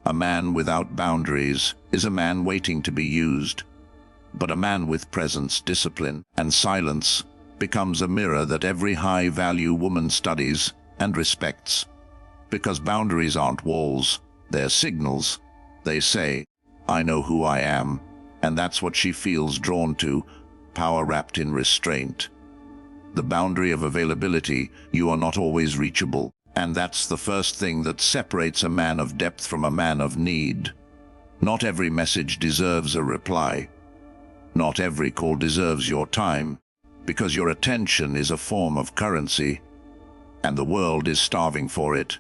A man without boundaries is a man waiting to be used. But a man with presence, discipline, and silence becomes a mirror that every high-value woman studies and respects. Because boundaries aren't walls, they're signals. They say, "I know who I am," and that's what she feels drawn to, power wrapped in restraint. The boundary of availability, you are not always reachable. And that's the first thing that separates a man of depth from a man of need. Not every message deserves a reply. Not every call deserves your time, because your attention is a form of currency, and the world is starving for it.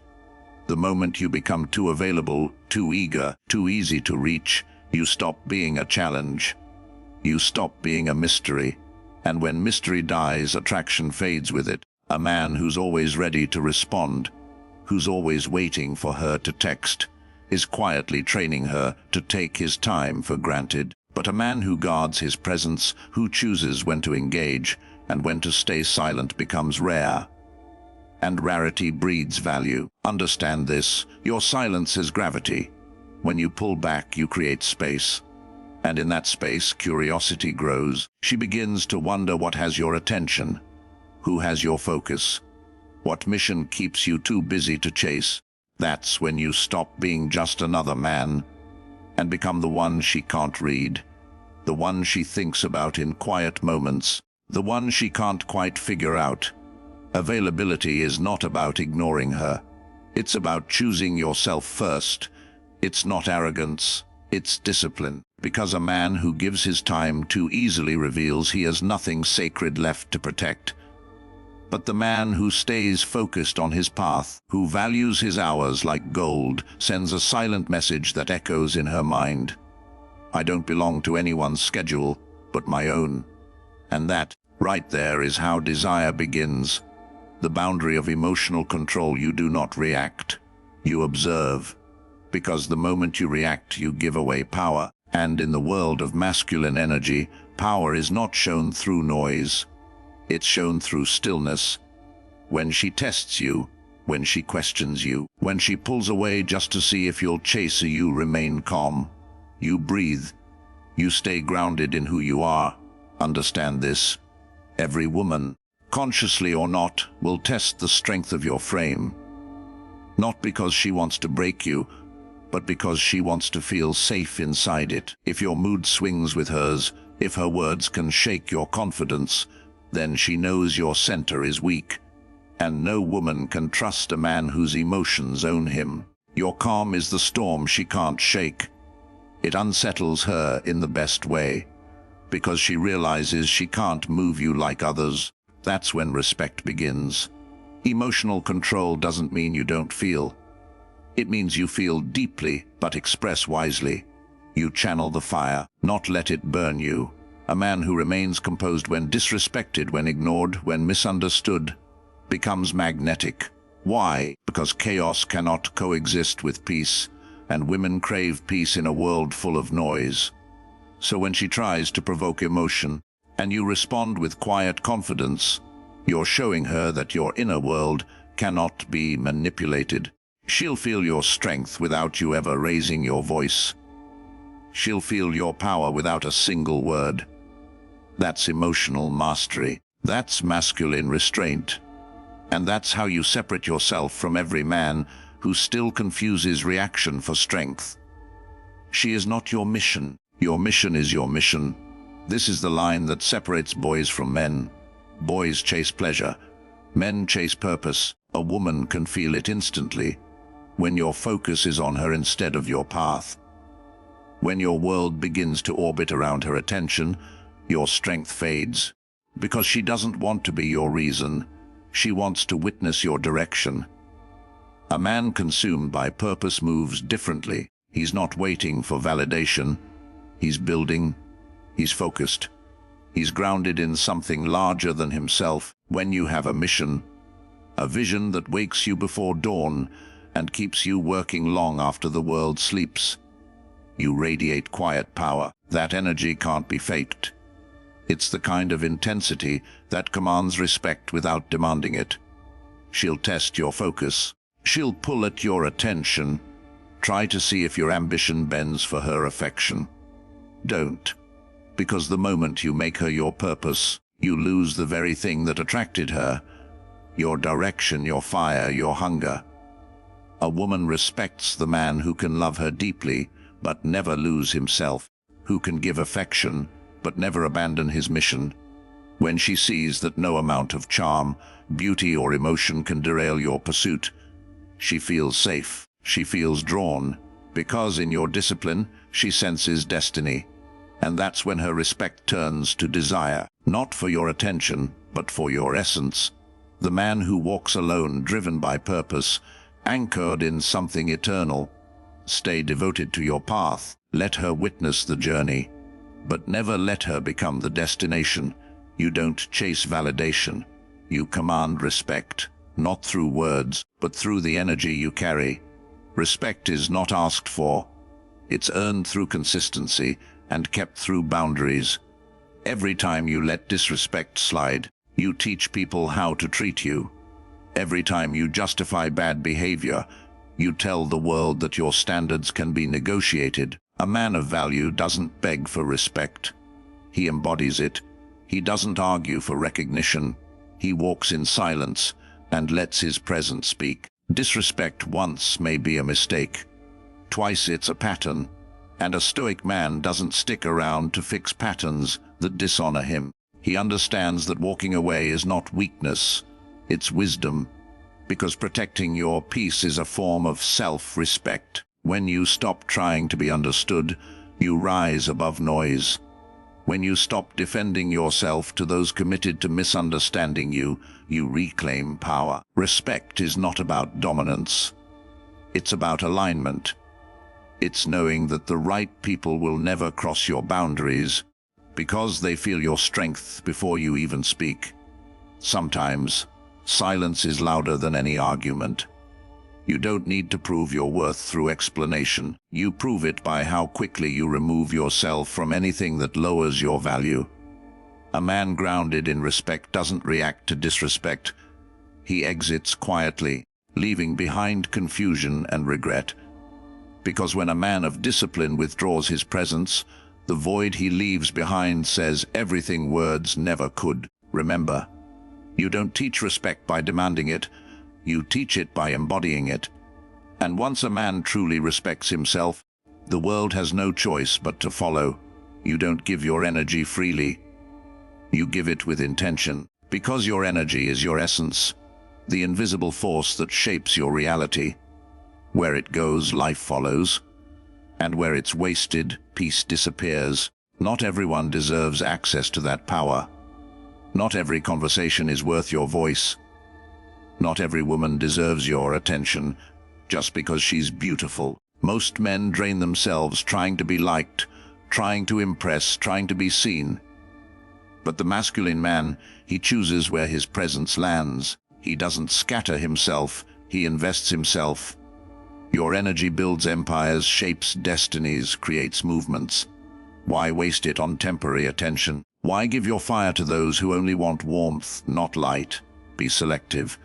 The moment you become too available, too eager, too easy to reach, you stop being a challenge. You stop being a mystery, and when mystery dies, attraction fades with it. A man who's always ready to respond, who's always waiting for her to text, is quietly training her to take his time for granted. But a man who guards his presence, who chooses when to engage and when to stay silent, becomes rare. And rarity breeds value. Understand this. Your silence is gravity. When you pull back, you create space. And in that space, curiosity grows. She begins to wonder what has your attention. Who has your focus? What mission keeps you too busy to chase? That's when you stop being just another man and become the one she can't read, the one she thinks about in quiet moments, the one she can't quite figure out. Availability is not about ignoring her. It's about choosing yourself first. It's not arrogance, it's discipline. Because a man who gives his time too easily reveals he has nothing sacred left to protect. But the man who stays focused on his path, who values his hours like gold, sends a silent message that echoes in her mind. I don't belong to anyone's schedule but my own. And that, right there, is how desire begins. The boundary of emotional control. You do not react. You observe. Because the moment you react, you give away power. And in the world of masculine energy, power is not shown through noise. It's shown through stillness. When she tests you, when she questions you, when she pulls away just to see if you'll chase her, you remain calm. You breathe. You stay grounded in who you are. Understand this. Every woman, consciously or not, will test the strength of your frame. Not because she wants to break you, but because she wants to feel safe inside it. If your mood swings with hers, if her words can shake your confidence, then she knows your center is weak. And no woman can trust a man whose emotions own him. Your calm is the storm she can't shake. It unsettles her in the best way, because she realizes she can't move you like others. That's when respect begins. Emotional control doesn't mean you don't feel. It means you feel deeply, but express wisely. You channel the fire, not let it burn you. A man who remains composed when disrespected, when ignored, when misunderstood, becomes magnetic. Why? Because chaos cannot coexist with peace, and women crave peace in a world full of noise. So when she tries to provoke emotion, and you respond with quiet confidence, you're showing her that your inner world cannot be manipulated. She'll feel your strength without you ever raising your voice. She'll feel your power without a single word. That's emotional mastery. That's masculine restraint. And that's how you separate yourself from every man who still confuses reaction for strength. She is not your mission. Your mission is your mission. This is the line that separates boys from men. Boys chase pleasure. Men chase purpose. A woman can feel it instantly when your focus is on her instead of your path. When your world begins to orbit around her attention, your strength fades. Because she doesn't want to be your reason. She wants to witness your direction. A man consumed by purpose moves differently. He's not waiting for validation. He's building. He's focused. He's grounded in something larger than himself. When you have a mission, a vision that wakes you before dawn and keeps you working long after the world sleeps, you radiate quiet power. That energy can't be faked. It's the kind of intensity that commands respect without demanding it. She'll test your focus. She'll pull at your attention, Try to see if your ambition bends for her affection. Don't. Because the moment you make her your purpose, you lose the very thing that attracted her. Your direction, your fire, your hunger. A woman respects the man who can love her deeply, but never lose himself, who can give affection, but never abandon his mission. When she sees that no amount of charm, beauty, or emotion can derail your pursuit, she feels safe, she feels drawn, because in your discipline, she senses destiny. And that's when her respect turns to desire, not for your attention, but for your essence. The man who walks alone, driven by purpose, anchored in something eternal. Stay devoted to your path, let her witness the journey, but never let her become the destination. You don't chase validation, you command respect, not through words, but through the energy you carry. Respect is not asked for, it's earned through consistency and kept through boundaries. Every time you let disrespect slide, you teach people how to treat you. Every time you justify bad behavior, you tell the world that your standards can be negotiated. A man of value doesn't beg for respect. He embodies it. He doesn't argue for recognition. He walks in silence and lets his presence speak. Disrespect once may be a mistake. Twice it's a pattern. And a Stoic man doesn't stick around to fix patterns that dishonor him. He understands that walking away is not weakness, it's wisdom, because protecting your peace is a form of self-respect. When you stop trying to be understood, you rise above noise. When you stop defending yourself to those committed to misunderstanding you, you reclaim power. Respect is not about dominance. It's about alignment. It's knowing that the right people will never cross your boundaries because they feel your strength before you even speak. Sometimes, silence is louder than any argument. You don't need to prove your worth through explanation. You prove it by how quickly you remove yourself from anything that lowers your value. A man grounded in respect doesn't react to disrespect. He exits quietly, leaving behind confusion and regret. Because when a man of discipline withdraws his presence, the void he leaves behind says everything words never could. Remember, you don't teach respect by demanding it, you teach it by embodying it. And once a man truly respects himself, the world has no choice but to follow. You don't give your energy freely. You give it with intention, because your energy is your essence, the invisible force that shapes your reality. Where it goes, life follows. And where it's wasted, peace disappears. Not everyone deserves access to that power. Not every conversation is worth your voice. Not every woman deserves your attention just because she's beautiful. Most men drain themselves trying to be liked, trying to impress, trying to be seen. But the masculine man, he chooses where his presence lands. He doesn't scatter himself, he invests himself. Your energy builds empires, shapes destinies, creates movements. Why waste it on temporary attention? Why give your fire to those who only want warmth, not light? Be selective,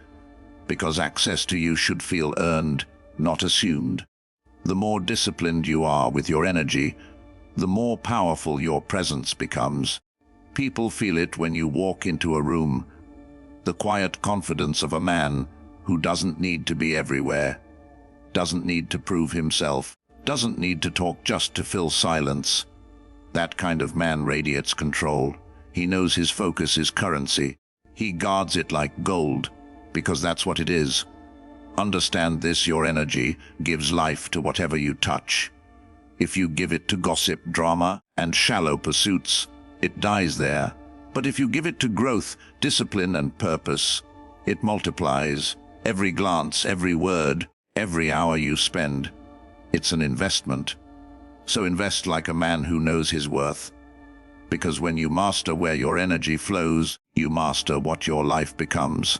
because access to you should feel earned, not assumed. The more disciplined you are with your energy, the more powerful your presence becomes. People feel it when you walk into a room. The quiet confidence of a man who doesn't need to be everywhere, doesn't need to prove himself, doesn't need to talk just to fill silence. That kind of man radiates control. He knows his focus is currency. He guards it like gold, because that's what it is. Understand this: your energy gives life to whatever you touch. If you give it to gossip, drama, and shallow pursuits, it dies there. But if you give it to growth, discipline, and purpose, it multiplies. Every glance, every word, every hour you spend, it's an investment. So invest like a man who knows his worth. Because when you master where your energy flows, you master what your life becomes.